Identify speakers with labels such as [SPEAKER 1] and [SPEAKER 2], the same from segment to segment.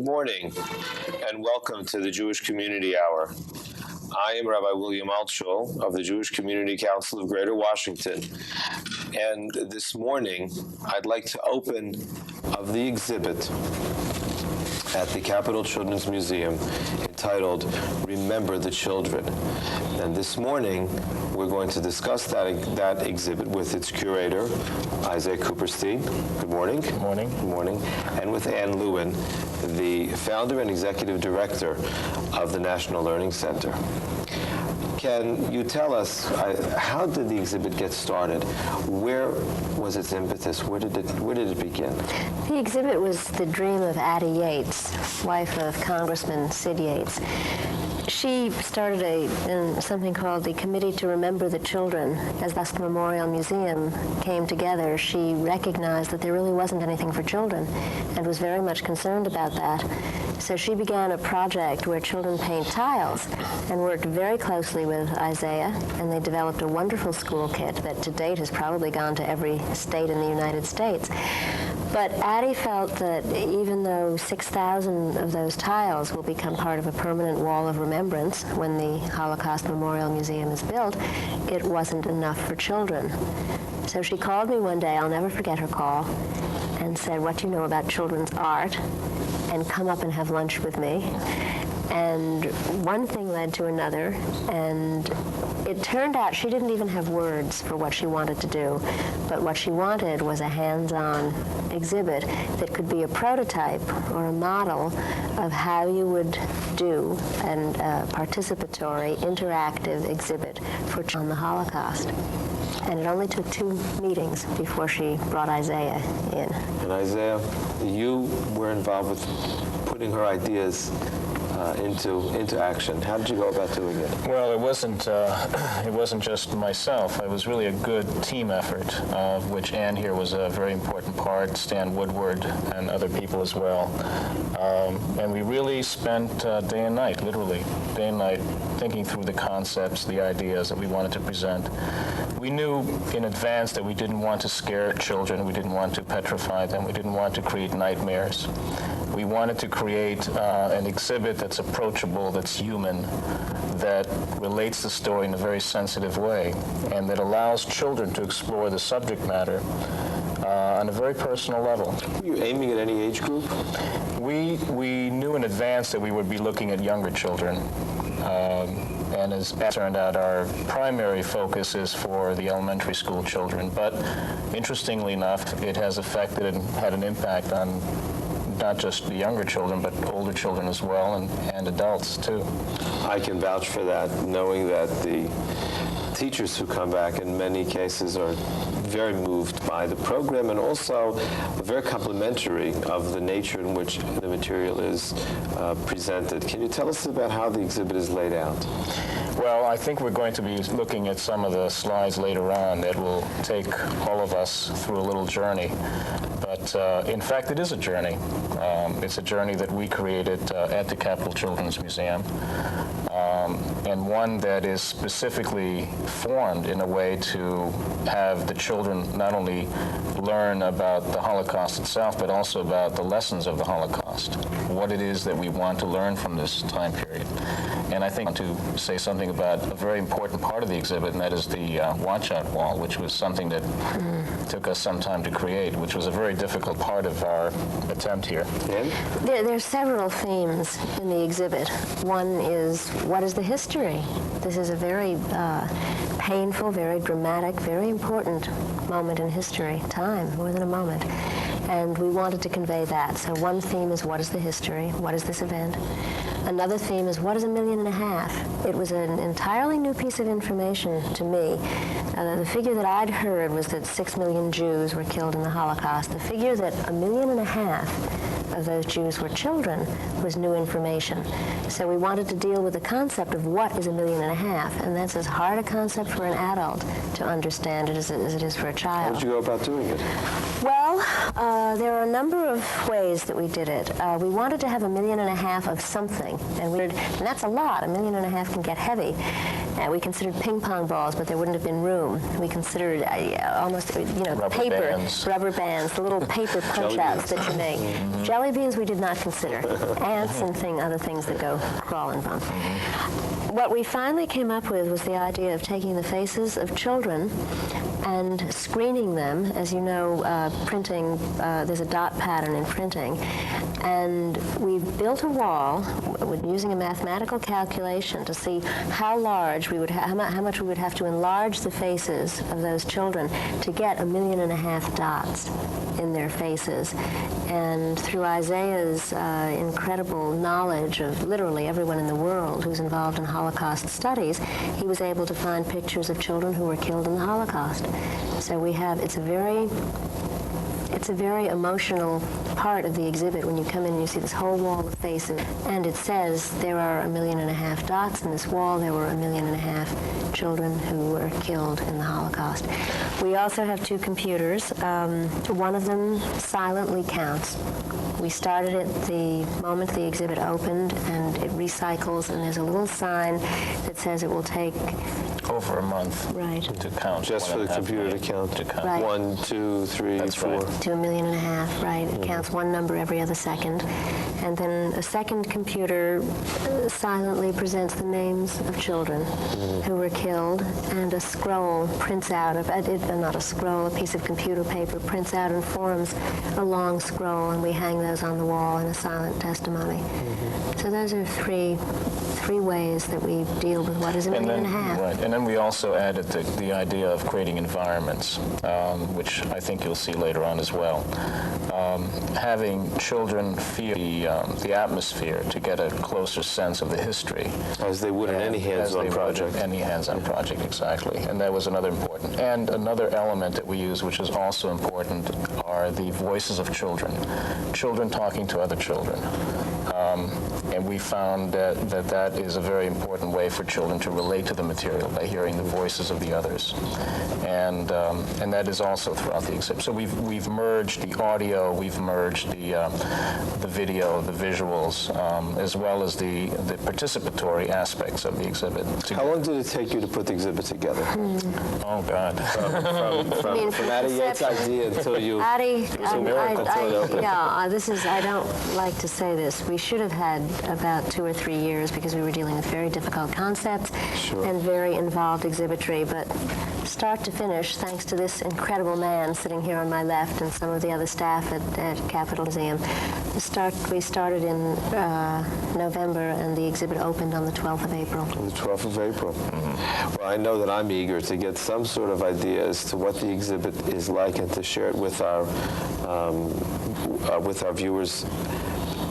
[SPEAKER 1] morning, and welcome to the Jewish Community Hour. I am Rabbi William Altshul of the Jewish Community Council of Greater Washington, and this morning I'd like to open of the exhibit at the Capitol Children's Museum entitled Remember the Children. And this morning we're going to discuss that exhibit with its curator, Isaiah Kuperstein. Good morning.
[SPEAKER 2] Good morning.
[SPEAKER 1] Good morning. And with Ann Lewin, the founder and executive director of the National Learning Center. Can you tell us, how did the exhibit get started? Where was its impetus? Where did it begin?
[SPEAKER 3] The exhibit was the dream of Addie Yates, wife of Congressman Sid Yates. She started something called the Committee to Remember the Children. As thus the Memorial Museum came together, she recognized that there really wasn't anything for children and was very much concerned about that. So she began a project where children paint tiles and worked very closely with Isaiah, and they developed a wonderful school kit that to date has probably gone to every state in the United States. But Addie felt that even though 6,000 of those tiles will become part of a permanent wall of remembrance when the Holocaust Memorial Museum is built, it wasn't enough for children. So she called me one day, I'll never forget her call, and said, "What do you know about children's art? And come up and have lunch with me." And one thing led to another, and it turned out she didn't even have words for what she wanted to do, but what she wanted was a hands-on exhibit that could be a prototype or a model of how you would do a participatory, interactive exhibit for on the Holocaust. And it only took 2 meetings before she brought Isaiah in.
[SPEAKER 1] And Isaiah, you were involved with putting her ideas into action. How did you go about doing it?
[SPEAKER 2] Well, it wasn't just myself. It was really a good team effort, of which Ann here was a very important part, Stan Woodward and other people as well. And we really spent day and night, literally, day and night, thinking through the concepts, the ideas that we wanted to present. We knew in advance that we didn't want to scare children, we didn't want to petrify them, we didn't want to create nightmares. We wanted to create an exhibit that's approachable, that's human, that relates the story in a very sensitive way, and that allows children to explore the subject matter on a very personal level.
[SPEAKER 1] Were you aiming at any age group?
[SPEAKER 2] We knew in advance that we would be looking at younger children. And as it turned out, our primary focus is for the elementary school children. But interestingly enough, it has affected and had an impact on not just the younger children, but older children as well, and adults too.
[SPEAKER 1] I can vouch for that, knowing that the teachers who come back in many cases are very moved by the program, and also very complimentary of the nature in which the material is presented. Can you tell us about how the exhibit is laid out?
[SPEAKER 2] Well, I think we're going to be looking at some of the slides later on that will take all of us through a little journey. But in fact, it is a journey. It's a journey that we created at the Capitol Children's Museum, and one that is specifically formed in a way to have the children not only learn about the Holocaust itself, but also about the lessons of the Holocaust, what it is that we want to learn from this time period. And I think I want to say something about a very important part of the exhibit, and that is the watch-out wall, which was something that took us some time to create, which was a very difficult part of our attempt here.
[SPEAKER 3] There are several themes in the exhibit. One is, what is the history? This is a very painful, very dramatic, very important moment in history, time, more than a moment. And we wanted to convey that. So one theme is, what is the history? What is this event? Another theme is, what is 1.5 million? It was an entirely new piece of information to me. The figure that I'd heard was that 6 million Jews were killed in the Holocaust. The figure that 1.5 million of those Jews were children was new information. So we wanted to deal with the concept of what is 1.5 million, and that's as hard a concept for an adult to understand it as it is for a child.
[SPEAKER 1] How did you go about doing it?
[SPEAKER 3] Well, Well, there are a number of ways that we did it. We wanted to have 1.5 million of something, and that's a lot. 1.5 million can get heavy. We considered ping pong balls, but there wouldn't have been room. We considered almost, rubber bands, the little paper punch-outs that you make. Jelly beans we did not consider. Ants and other things that go crawling from. What we finally came up with was the idea of taking the faces of children and screening them. As you know, printing, there's a dot pattern in printing. And we built a wall using a mathematical calculation to see how large we would how much we would have to enlarge the faces of those children to get 1.5 million dots in their faces. And through Isaiah's incredible knowledge of literally everyone in the world who's involved in Holocaust studies, he was able to find pictures of children who were killed in the Holocaust. So we have, it's a very emotional part of the exhibit when you come in and you see this whole wall of faces. And it says there are 1.5 million dots in this wall. There were 1.5 million children who were killed in the Holocaust. We also have 2 computers. One of them silently counts. We started it the moment the exhibit opened, and it recycles, and there's a little sign that says it will take
[SPEAKER 2] over a month to count.
[SPEAKER 1] Just for the computer to count.
[SPEAKER 3] Right.
[SPEAKER 1] 1, 2, 3,
[SPEAKER 2] That's
[SPEAKER 1] 4.
[SPEAKER 2] right.
[SPEAKER 3] To 1.5 million, right? It counts one number every other second. And then a second computer silently presents the names of children who were killed, and a scroll prints out of, not a scroll, a piece of computer paper prints out and forms a long scroll, and we hang those on the wall in a silent testimony. So those are three ways that we deal with what is 1.5 million.
[SPEAKER 2] Right, and then we also added the idea of creating environments, which I think you'll see later on as well. Having children feel the atmosphere to get a closer sense of the history.
[SPEAKER 1] As they would in any hands-on project.
[SPEAKER 2] Any hands-on project, exactly. And that was another important. And another element that we use, which is also important, are the voices of children. Children talking to other children. And we found that is a very important way for children to relate to the material, by hearing the voices of the others. And that is also throughout the exhibit. So we've merged the audio, we've merged the video, the visuals, as well as the participatory aspects of the exhibit.
[SPEAKER 1] How long did it take you to put the exhibit together?
[SPEAKER 2] Oh, God.
[SPEAKER 1] From Addie Yates' idea until you...
[SPEAKER 3] Addie,
[SPEAKER 1] I
[SPEAKER 3] don't like to say this. We should have had about 2 or 3 years because we were dealing with very difficult concepts and very involved exhibitry. But start to finish, thanks to this incredible man sitting here on my left and some of the other staff at Capitol Museum, we started in November, and the exhibit opened on the 12th of April.
[SPEAKER 1] On the 12th of April. Well, I know that I'm eager to get some sort of idea as to what the exhibit is like and to share it with our viewers.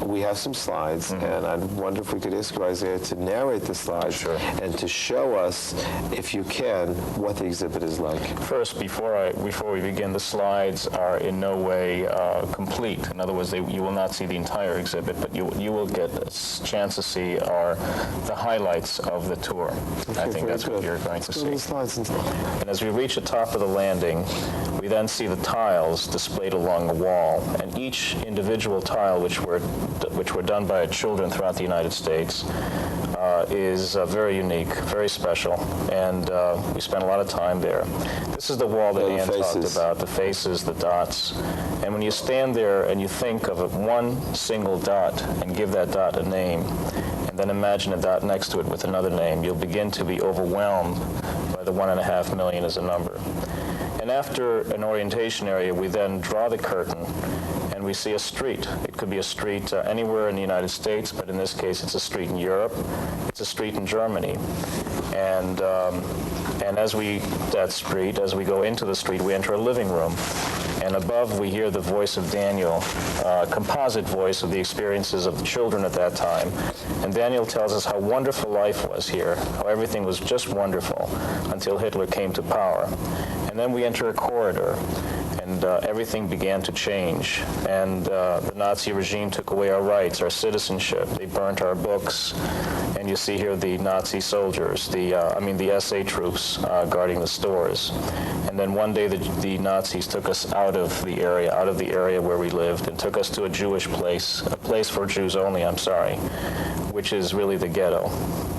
[SPEAKER 1] We have some slides, and I wonder if we could ask you, Isaiah, to narrate the slides and to show us, if you can, what the exhibit is like.
[SPEAKER 2] First, before we begin, the slides are in no way complete. In other words, you will not see the entire exhibit, but you will get a chance to see the highlights of the tour.
[SPEAKER 1] Okay,
[SPEAKER 2] I think that's what you're going to see.
[SPEAKER 1] Slides and
[SPEAKER 2] And as we reach the top of the landing, we then see the tiles displayed along the wall, and each individual tile, which were done by children throughout the United States, is very unique, very special, and we spent a lot of time there. This is the wall that Ann talked about, the faces, the dots. And when you stand there and you think of one single dot and give that dot a name, and then imagine a dot next to it with another name, you'll begin to be overwhelmed by the 1.5 million as a number. And after an orientation area, we then draw the curtain, and we see a street. It could be a street anywhere in the United States, but in this case, it's a street in Europe. It's a street in Germany. And as we go into the street, we enter a living room. And above, we hear the voice of Daniel, composite voice of the experiences of the children at that time. And Daniel tells us how wonderful life was here, how everything was just wonderful until Hitler came to power. And then we enter a corridor, and everything began to change. And the Nazi regime took away our rights, our citizenship. They burnt our books. And And you see here the Nazi soldiers, the SA troops guarding the stores. And then one day the Nazis took us out of the area where we lived, and took us to a Jewish place, a place for Jews only, which is really the ghetto.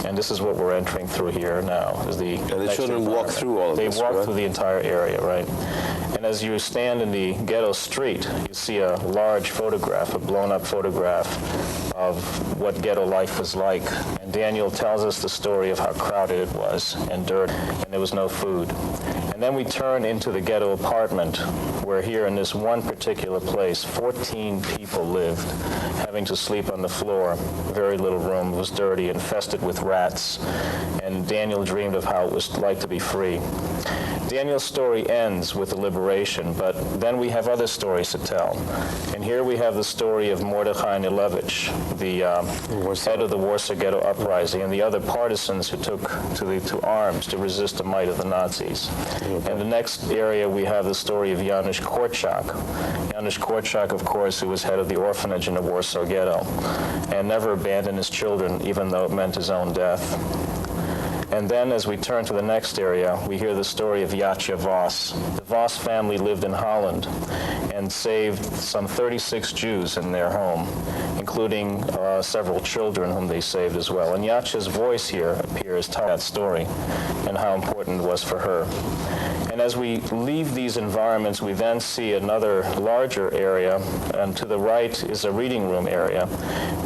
[SPEAKER 2] And this is what we're entering through here now. Is the
[SPEAKER 1] and the children walk through all of this,
[SPEAKER 2] They walk through the entire area, right? And as you stand in the ghetto street, you see a large photograph, a blown-up photograph of what ghetto life was like. And Daniel tells us the story of how crowded it was and dirty, and there was no food. And then we turn into the ghetto apartment, where here in this one particular place, 14 people lived, having to sleep on the floor. Very little room. It was dirty, infested with rats. And Daniel dreamed of how it was like to be free. Daniel's story ends with the liberation, but then we have other stories to tell. And here we have the story of Mordechai Nilevich, the head of the Warsaw Ghetto Uprising, and the other partisans who took to arms to resist the might of the Nazis. And the next area, we have the story of Janusz Korczak. Janusz Korczak, of course, who was head of the orphanage in the Warsaw Ghetto, and never abandoned his children, even though it meant his own death. And then as we turn to the next area, we hear the story of Jacek Voss. The Voss family lived in Holland and saved some 36 Jews in their home, including several children whom they saved as well. And Jacek's voice here appears telling that story and how important it was for her. And as we leave these environments, we then see another larger area, and to the right is a reading room area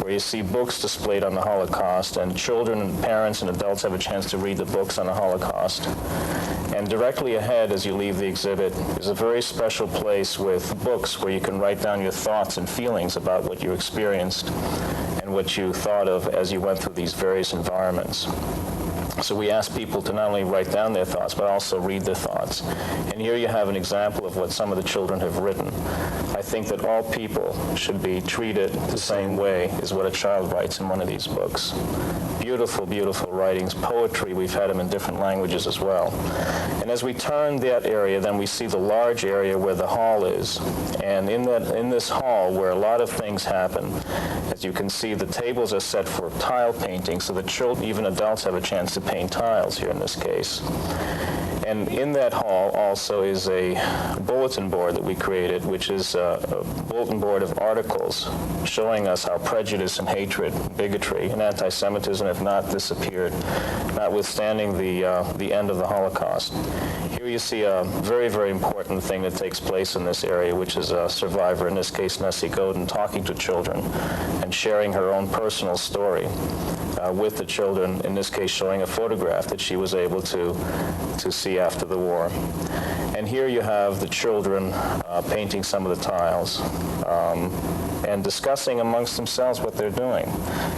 [SPEAKER 2] where you see books displayed on the Holocaust, and children and parents and adults have a chance to read the books on the Holocaust. And directly ahead, as you leave the exhibit, is a very special place with books where you can write down your thoughts and feelings about what you experienced and what you thought of as you went through these various environments. So we ask people to not only write down their thoughts, but also read their thoughts. And here you have an example of what some of the children have written. I think that all people should be treated the same way as what a child writes in one of these books. Beautiful, beautiful writings, poetry. We've had them in different languages as well. And as we turn that area, then we see the large area where the hall is. And in this hall, where a lot of things happen, as you can see, the tables are set for tile painting, so the children, even adults, have a chance to paint tiles here in this case. And in that hall also is a bulletin board that we created, which is a bulletin board of articles showing us how prejudice and hatred, bigotry, and anti-Semitism have not disappeared, notwithstanding the end of the Holocaust. Here you see a very, very important thing that takes place in this area, which is a survivor, in this case Nessie Godin, talking to children and sharing her own personal story with the children, in this case showing a photograph that she was able to see after the war. And here you have the children painting some of the tiles and discussing amongst themselves what they're doing.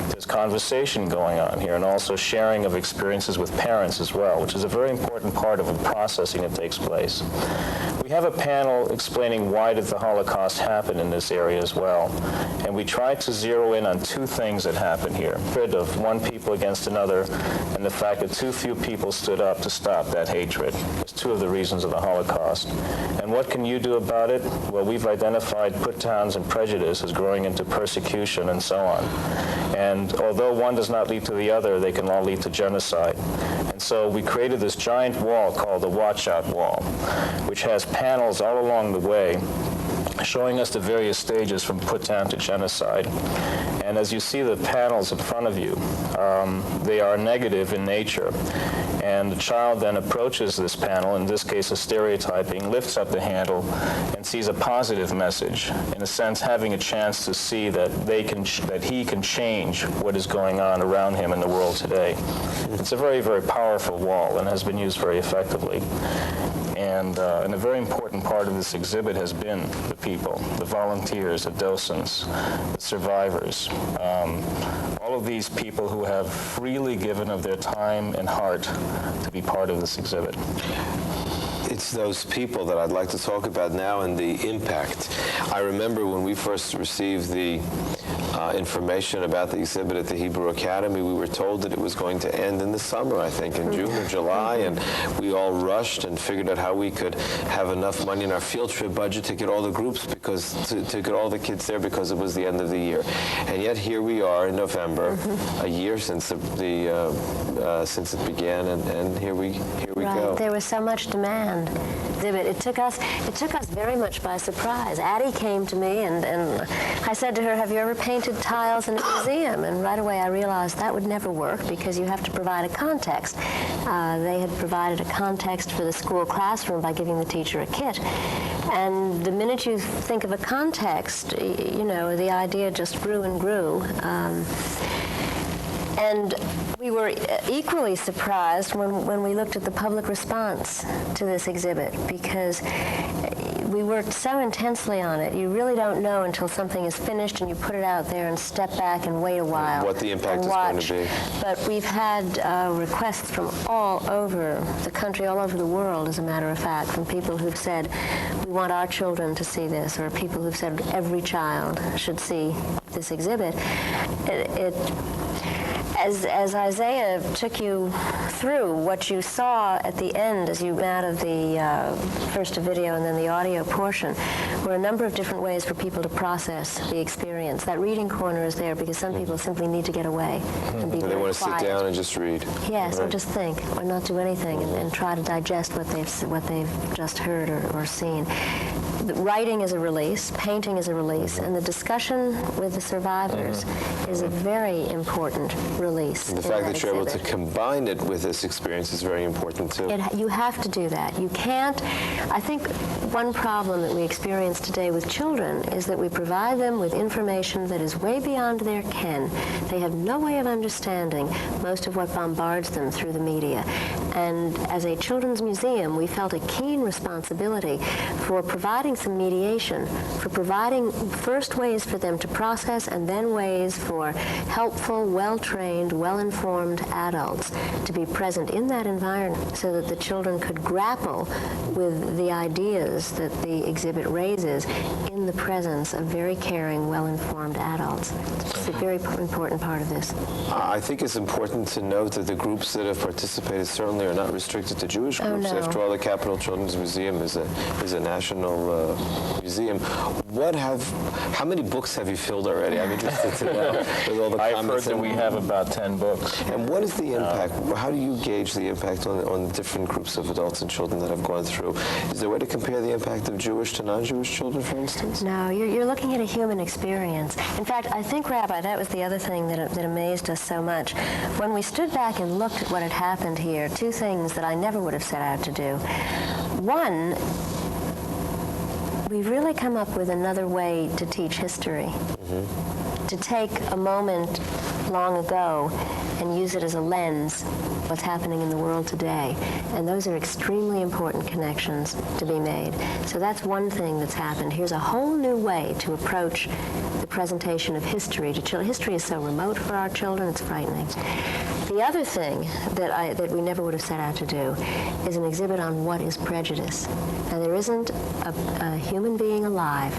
[SPEAKER 2] There's conversation going on here, and also sharing of experiences with parents as well, which is a very important part of the processing that takes place. We have a panel explaining why did the Holocaust happen in this area as well. And we tried to zero in on two things that happened here. Hatred of one people against another, and the fact that too few people stood up to stop that hatred. It's two of the reasons of the Holocaust. And what can you do about it? Well, we've identified put-downs and prejudice as growing into persecution and so on. And although one does not lead to the other, they can all lead to genocide. And so we created this giant wall called the Watch Out Wall, which has panels all along the way showing us the various stages from put-down to genocide. And as you see the panels in front of you, they are negative in nature. And the child then approaches this panel, in this case a stereotyping, lifts up the handle and sees a positive message, in a sense having a chance to see that he can change what is going on around him in the world today. It's a very, very powerful wall and has been used very effectively. And a very important part of this exhibit has been the people, the volunteers, the docents, the survivors, all of these people who have freely given of their time and heart to be part of this exhibit.
[SPEAKER 1] It's those people that I'd like to talk about now and the impact. I remember when we first received the information about the exhibit at the Hebrew Academy. We were told that it was going to end in the summer, I think, in June or July, and we all rushed and figured out how we could have enough money in our field trip budget to get all the groups, because to get all the kids there, because it was the end of the year. And yet here we are in November, a year since since it began, and here we go.
[SPEAKER 3] There was so much demand. It took us very much by surprise. Addie came to me, and I said to her, "Have you ever painted tiles in a museum?" And right away I realized that would never work, because you have to provide a context. They had provided a context for the school classroom by giving the teacher a kit. And the minute you think of a context, you know, the idea just grew and grew. And we were equally surprised when we looked at the public response to this exhibit, because we worked so intensely on it. You really don't know until something is finished and you put it out there and step back and wait a while.
[SPEAKER 1] What the impact is going to be.
[SPEAKER 3] But we've had requests from all over the country, all over the world, as a matter of fact, from people who've said, "We want our children to see this," or people who've said, "Every child should see this exhibit." As Isaiah took you through, what you saw at the end as you went out of the first video and then the audio portion were a number of different ways for people to process the experience. That reading corner is there because some people simply need to get away and be very quiet.
[SPEAKER 1] They want to sit down and just read.
[SPEAKER 3] Yes, or just think, or not do anything, and try to digest what they've just heard or seen. The writing is a release, painting is a release, and the discussion with the survivors is a very important release.
[SPEAKER 1] And the fact that you're able to combine it with this experience is very important too.
[SPEAKER 3] You have to do that. You can't. I think one problem that we experience today with children is that we provide them with information that is way beyond their ken. They have no way of understanding most of what bombards them through the media. And as a children's museum, we felt a keen responsibility for providing some mediation, for providing first ways for them to process and then ways for helpful, well-trained, well-informed adults to be present in that environment so that the children could grapple with the ideas that the exhibit raises in the presence of very caring, well-informed adults. It's a very important part of this.
[SPEAKER 1] I think it's important to note that the groups that have participated certainly are not restricted to Jewish groups.
[SPEAKER 3] Oh, no.
[SPEAKER 1] After all, the Capitol Children's Museum is a national museum. How many books have you filled already? I'm interested to know. With all the
[SPEAKER 2] I've
[SPEAKER 1] comments
[SPEAKER 2] heard that we have about 10 books.
[SPEAKER 1] And what is the impact? How do you gauge the impact on the different groups of adults and children that have gone through? Is there a way to compare the impact of Jewish to non-Jewish children, for instance?
[SPEAKER 3] No, you're looking at a human experience. In fact, I think, Rabbi, that was the other thing that amazed us so much. When we stood back and looked at what had happened here, two things that I never would have set out to do. One, we've really come up with another way to teach history. To take a moment long ago and use it as a lens, what's happening in the world today. And those are extremely important connections to be made. So that's one thing that's happened. Here's a whole new way to approach the presentation of history to children. History is so remote for our children, it's frightening. The other thing that we never would have set out to do is an exhibit on what is prejudice. Now, there isn't a human being alive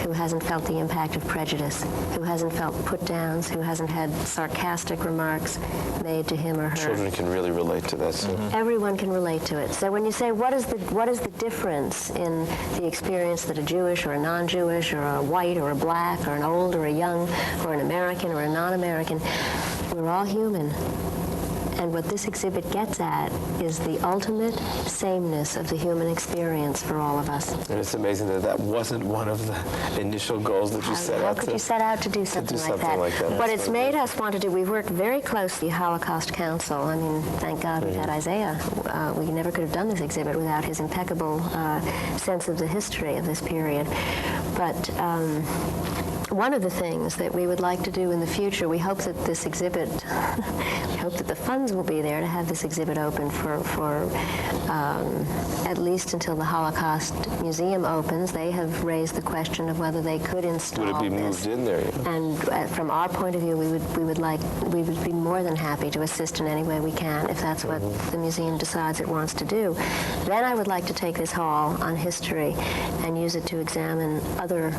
[SPEAKER 3] who hasn't felt the impact of prejudice, who hasn't felt put-downs, who hasn't had sarcastic remarks made to him or her.
[SPEAKER 1] Children can really relate to that, too.
[SPEAKER 3] Everyone can relate to it. So when you say, what is the difference in the experience that a Jewish or a non-Jewish or a white or a black or an old or a young or an American or a non-American, we're all human. And what this exhibit gets at is the ultimate sameness of the human experience for all of us.
[SPEAKER 1] And it's amazing that wasn't one of the initial goals that you set out to.
[SPEAKER 3] How could you set out to do something like that? What it's made us want to do, we've worked very closely with the Holocaust Council. I mean, thank God we've had Isaiah. We never could have done this exhibit without his impeccable sense of the history of this period. But one of the things that we would like to do in the future, we hope that this exhibit, we hope that the funds will be there to have this exhibit open for at least until the Holocaust Museum opens. They have raised the question of whether they could install this.
[SPEAKER 1] Would it be moved in there? Yeah.
[SPEAKER 3] And from our point of view, we would be more than happy to assist in any way we can if that's what the museum decides it wants to do. Then I would like to take this hall on history and use it to examine other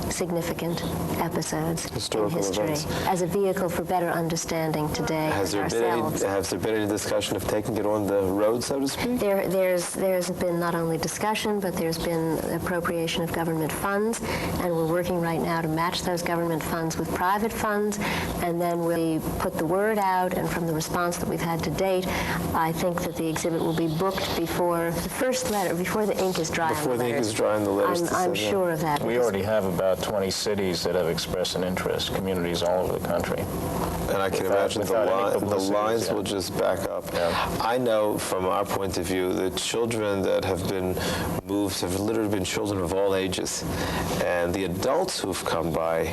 [SPEAKER 3] significant episodes
[SPEAKER 1] Historical
[SPEAKER 3] in history
[SPEAKER 1] events.
[SPEAKER 3] as a vehicle for better understanding today
[SPEAKER 1] Has there been any discussion of taking it on the road, so to speak?
[SPEAKER 3] There's been not only discussion, but there's been appropriation of government funds, and we're working right now to match those government funds with private funds, and then we put the word out, and from the response that we've had to date, I think that the exhibit will be booked before the first letter, before the ink is dry on the
[SPEAKER 1] Before the ink
[SPEAKER 3] letters.
[SPEAKER 1] is dry on the letters.
[SPEAKER 3] I'm sure of that.
[SPEAKER 2] We already have about 20 cities that have expressed an interest, communities all over the country.
[SPEAKER 1] And I can
[SPEAKER 2] Without-
[SPEAKER 1] imagine
[SPEAKER 2] without any
[SPEAKER 1] the
[SPEAKER 2] publicity,
[SPEAKER 1] lines
[SPEAKER 2] yeah.
[SPEAKER 1] will just back up.
[SPEAKER 2] Yeah.
[SPEAKER 1] I know from our point of view, the children that have been moved have literally been children of all ages. And the adults who've come by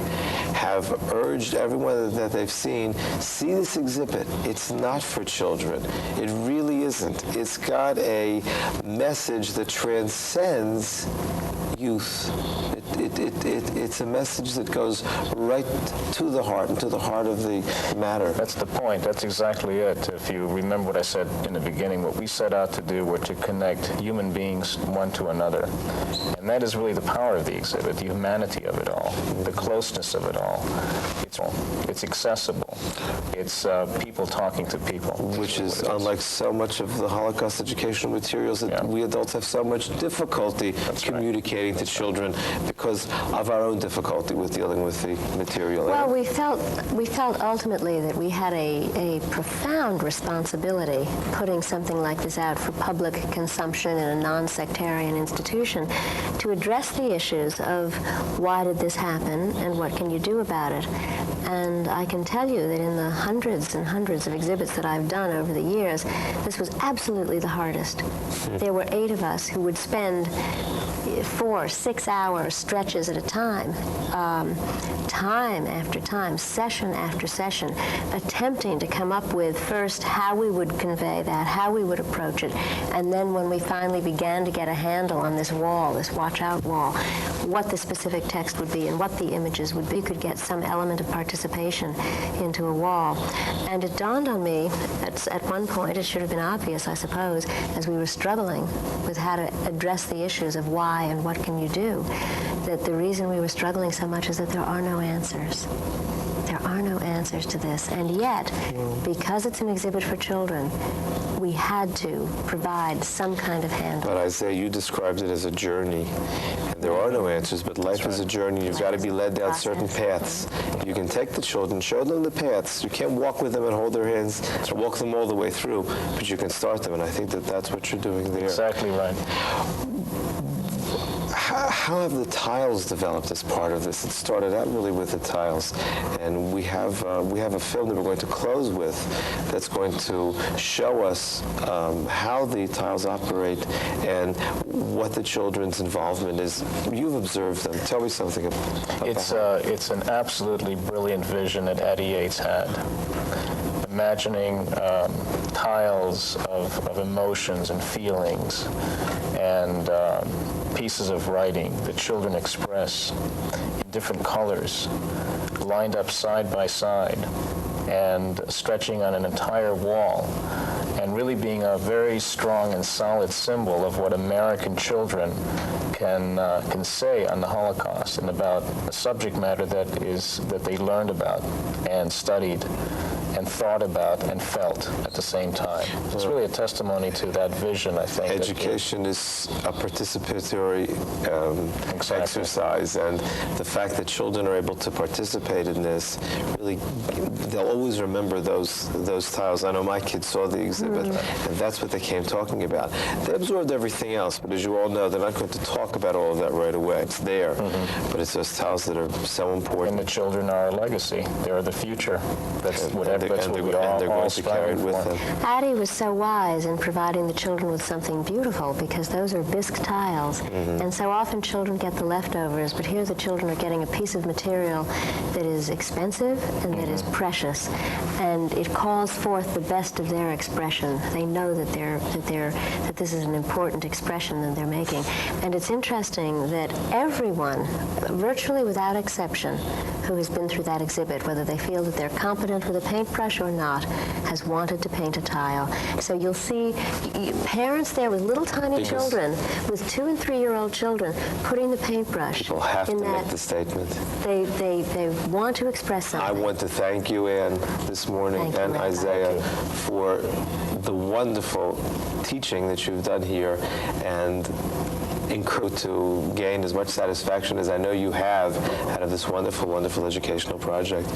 [SPEAKER 1] have urged everyone that they've seen, see this exhibit. It's not for children. It really isn't. It's got a message that transcends youth. It's a message that goes right to the heart and to the heart of the matter.
[SPEAKER 2] That's the point. That's exactly it. If you remember what I said in the beginning, what we set out to do were to connect human beings one to another. And that is really the power of the exhibit, the humanity of it all, the closeness of it all. It's accessible. It's people talking to people.
[SPEAKER 1] Which is unlike so much of the Holocaust educational materials that we adults have so much difficulty communicating to children because of our own difficulty with dealing with the material.
[SPEAKER 3] Well, we felt ultimately that we had a profound responsibility putting something like this out for public consumption in a non-sectarian institution to address the issues of why did this happen and what can you do about it. And I can tell you that in the hundreds and hundreds of exhibits that I've done over the years, this was absolutely the hardest. There were 8 of us who would spend 4, 6 hour stretches at a time, time after time, session after session, attempting to come up with first how we would convey that, how we would approach it, and then when we finally began to get a handle on this wall, this watch-out wall, what the specific text would be and what the images would be, we could get some element of participation into a wall. And it dawned on me at one point, it should have been obvious, I suppose, as we were struggling with how to address the issues of why and what can you do, that the reason we were struggling so much is that there are no answers. There are no answers to this. And yet, because it's an exhibit for children, we had to provide some kind of handle.
[SPEAKER 1] But Isaiah, you described it as a journey. And there are no answers, but life is a journey. You've got to be led down certain paths. You can take the children, show them the paths. You can't walk with them and hold their hands, walk them all the way through, but you can start them, and I think that that's what you're doing there.
[SPEAKER 2] Exactly right.
[SPEAKER 1] How have the tiles developed as part of this? It started out really with the tiles, and we have a film that we're going to close with that's going to show us how the tiles operate and what the children's involvement is. You've observed them. Tell me something about
[SPEAKER 2] It's an absolutely brilliant vision that Addie Yates had. Imagining tiles of emotions and feelings and pieces of writing that children express in different colors, lined up side by side and stretching on an entire wall, and really being a very strong and solid symbol of what American children can say on the Holocaust and about a subject matter that they learned about and studied and thought about and felt at the same time. It's really a testimony to that vision, I think.
[SPEAKER 1] Education is a participatory exercise, and the fact that children are able to participate in this, really, they'll always remember those tiles. I know my kids saw the exhibit, and that's what they came talking about. They absorbed everything else, but as you all know, they're not going to talk about all of that right away. It's there, but it's those tiles that are so important.
[SPEAKER 2] And the children are our legacy. They're the future. That's what we all
[SPEAKER 1] going to
[SPEAKER 2] strive
[SPEAKER 1] carry it with
[SPEAKER 2] for.
[SPEAKER 1] them.
[SPEAKER 3] Addie was so wise in providing the children with something beautiful because those are bisque tiles. And so often children get the leftovers, but here the children are getting a piece of material that is expensive and that is precious. And it calls forth the best of their expression. They know that that this is an important expression that they're making. And it's interesting that everyone, virtually without exception, who has been through that exhibit, whether they feel that they're competent with a paintbrush or not, has wanted to paint a tile. So you'll see parents there with little tiny children, with 2- and 3-year-old children, putting the paintbrush.
[SPEAKER 1] People have
[SPEAKER 3] in
[SPEAKER 1] to
[SPEAKER 3] that
[SPEAKER 1] make the statement.
[SPEAKER 3] They want to express something.
[SPEAKER 1] I want to thank you, Ann, this morning,
[SPEAKER 3] Thank you,
[SPEAKER 1] and
[SPEAKER 3] Rabbi.
[SPEAKER 1] Isaiah, for the wonderful teaching that you've done here, and encourage to gain as much satisfaction as I know you have out of this wonderful, wonderful educational project.